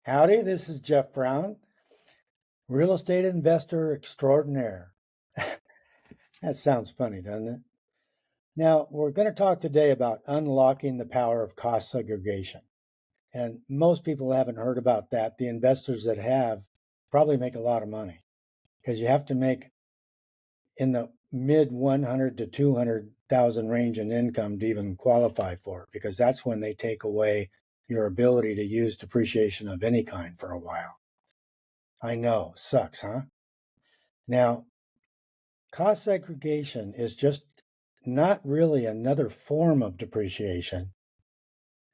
Howdy, this is Jeff Brown, real estate investor extraordinaire. That sounds funny, doesn't it? Now, we're going to talk today about unlocking the power of cost segregation. And most people haven't heard about that. The investors that have probably make a lot of money because you have to make in the mid 100 to 200,000 range in income to even qualify for it, because that's when they take away your ability to use depreciation of any kind for a while. I know, sucks, huh? Now, cost segregation is just not really another form of depreciation.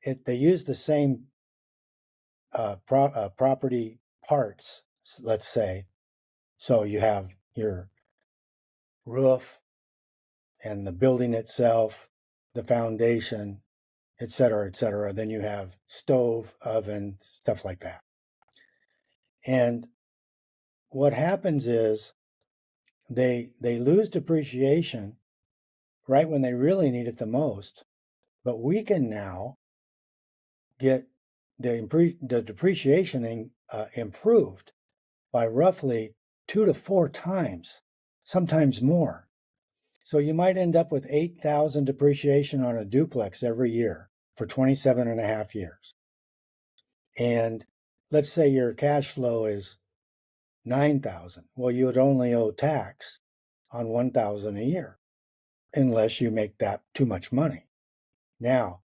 They use the same property parts, let's say. So you have your roof and the building itself, the foundation, et cetera, et cetera. Then you have stove, oven, stuff like that. And what happens is they lose depreciation right when they really need it the most. But we can now get the depreciation improved by roughly 2 to 4 times, sometimes more. So you might end up with 8,000 depreciation on a duplex every year for 27 and a half years. And let's say your cash flow is 9,000. Well, you would only owe tax on 1,000 a year unless you make that too much money. Now,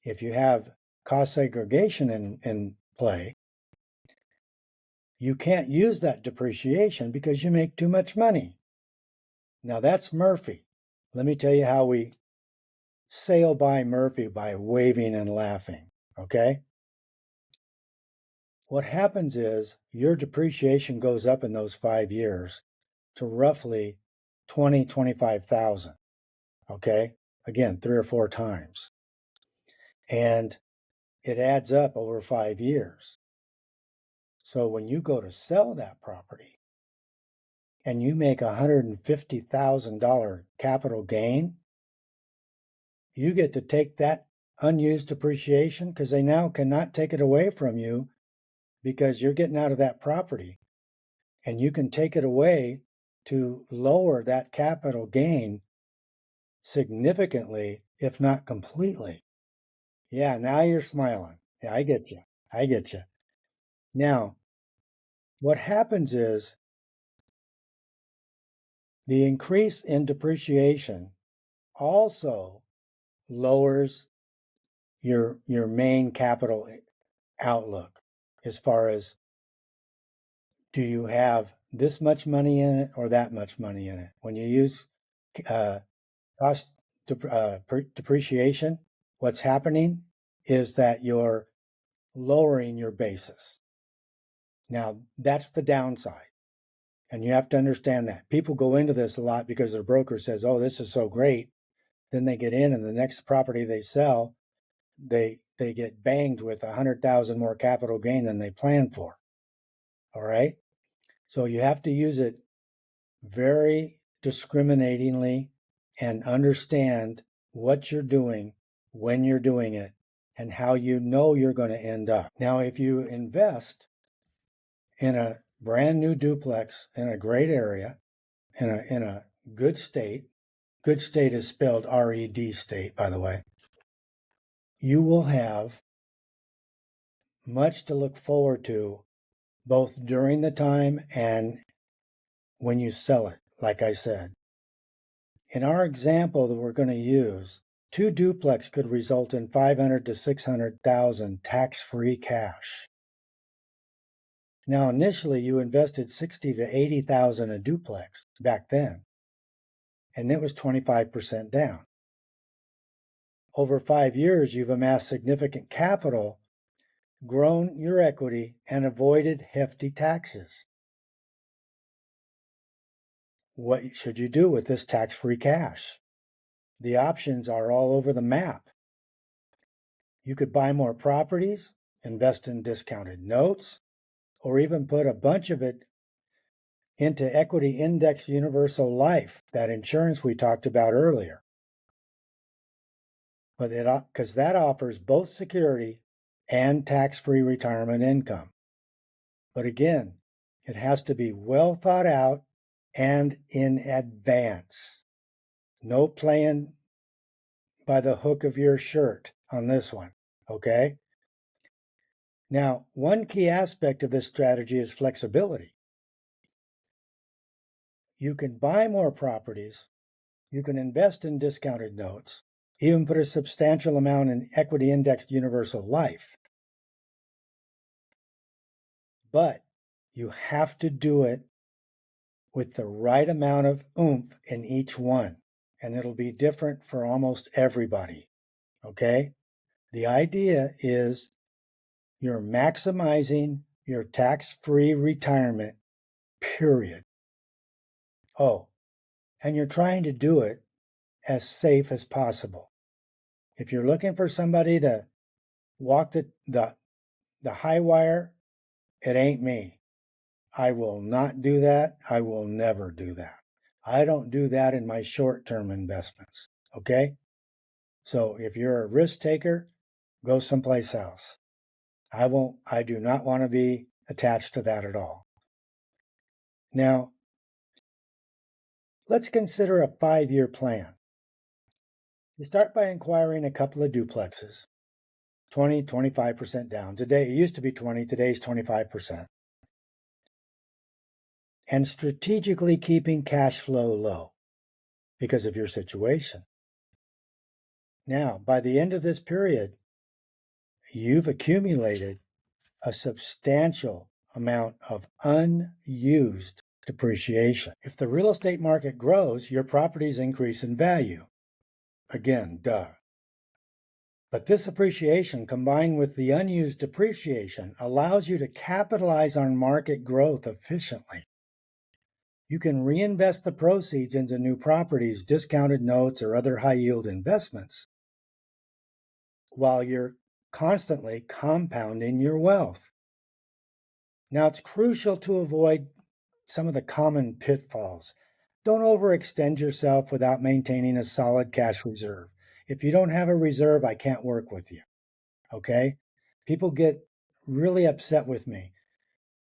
if you have cost segregation in play, you can't use that depreciation because you make too much money. Now that's Murphy. Let me tell you how we sail by Murphy by waving and laughing, okay? What happens is your depreciation goes up in those 5 years to roughly 25,000, okay? Again, 3 or 4 times. And it adds up over 5 years. So when you go to sell that property and you make $150,000 capital gain, you get to take that unused depreciation because they now cannot take it away from you because you're getting out of that property, and you can take it away to lower that capital gain significantly, if not completely. Yeah, now you're smiling. Yeah, I get you. I get you. Now, what happens is the increase in depreciation also lowers your main capital outlook as far as, do you have this much money in it or that much money in it? When you use cost depreciation, what's happening is that you're lowering your basis. Now, that's the downside. And you have to understand that. People go into this a lot because their broker says, oh, this is so great. Then they get in, and the next property they sell, they get banged with 100,000 more capital gain than they planned for. All right. So you have to use it very discriminatingly and understand what you're doing, when you're doing it, and how you know you're going to end up. Now, if you invest in a brand new duplex in a great area, in a good state is spelled RED state, by the way, you will have much to look forward to both during the time and when you sell it. Like I said, in our example that we're going to use, 2 duplex could result in 500 to 600,000 tax-free cash. Now, initially you invested 60 to 80,000 a duplex back then, and it was 25% down. Over 5 years, you've amassed significant capital, grown your equity, and avoided hefty taxes. What should you do with this tax-free cash? The options are all over the map. You could buy more properties, invest in discounted notes, or even put a bunch of it into equity index universal life, that insurance we talked about earlier. But because that offers both security and tax-free retirement income. But again, it has to be well thought out and in advance. No playing by the hook of your shirt on this one, okay? Now, one key aspect of this strategy is flexibility. You can buy more properties, you can invest in discounted notes, even put a substantial amount in equity indexed universal life. But you have to do it with the right amount of oomph in each one, and it'll be different for almost everybody, okay? The idea is you're maximizing your tax-free retirement, period. Oh, and you're trying to do it as safe as possible. If you're looking for somebody to walk the high wire, it ain't me. I will not do that. I will never do that. I don't do that in my short-term investments, okay? So if you're a risk taker, go someplace else. I do not want to be attached to that at all. Now, let's consider a 5-year plan. You start by acquiring a couple of duplexes, 20, 25% down. Today, it used to be 20, today's 25%. And strategically keeping cash flow low because of your situation. Now, by the end of this period, you've accumulated a substantial amount of unused depreciation. If the real estate market grows, your properties increase in value. Again, duh. But this appreciation combined with the unused depreciation allows you to capitalize on market growth efficiently. You can reinvest the proceeds into new properties, discounted notes, or other high-yield investments while you're constantly compounding your wealth. Now, it's crucial to avoid some of the common pitfalls. Don't overextend yourself without maintaining a solid cash reserve. If you don't have a reserve, I can't work with you, okay? People get really upset with me,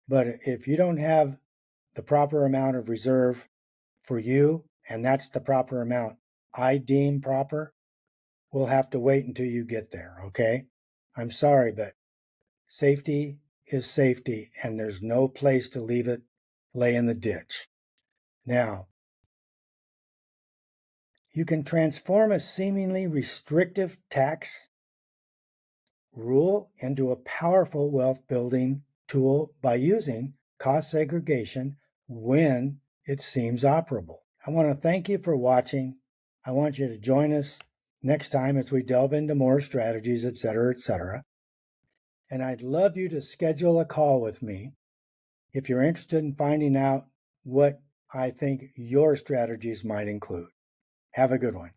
but if you don't have the proper amount of reserve for you, and that's the proper amount I deem proper, we'll have to wait until you get there, okay? I'm sorry, but safety is safety, and there's no place to leave it lay in the ditch. Now, you can transform a seemingly restrictive tax rule into a powerful wealth building tool by using cost segregation when it seems operable. I want to thank you for watching. I want you to join us next time as we delve into more strategies, etc., etc. And I'd love you to schedule a call with me if you're interested in finding out what I think your strategies might include. Have a good one.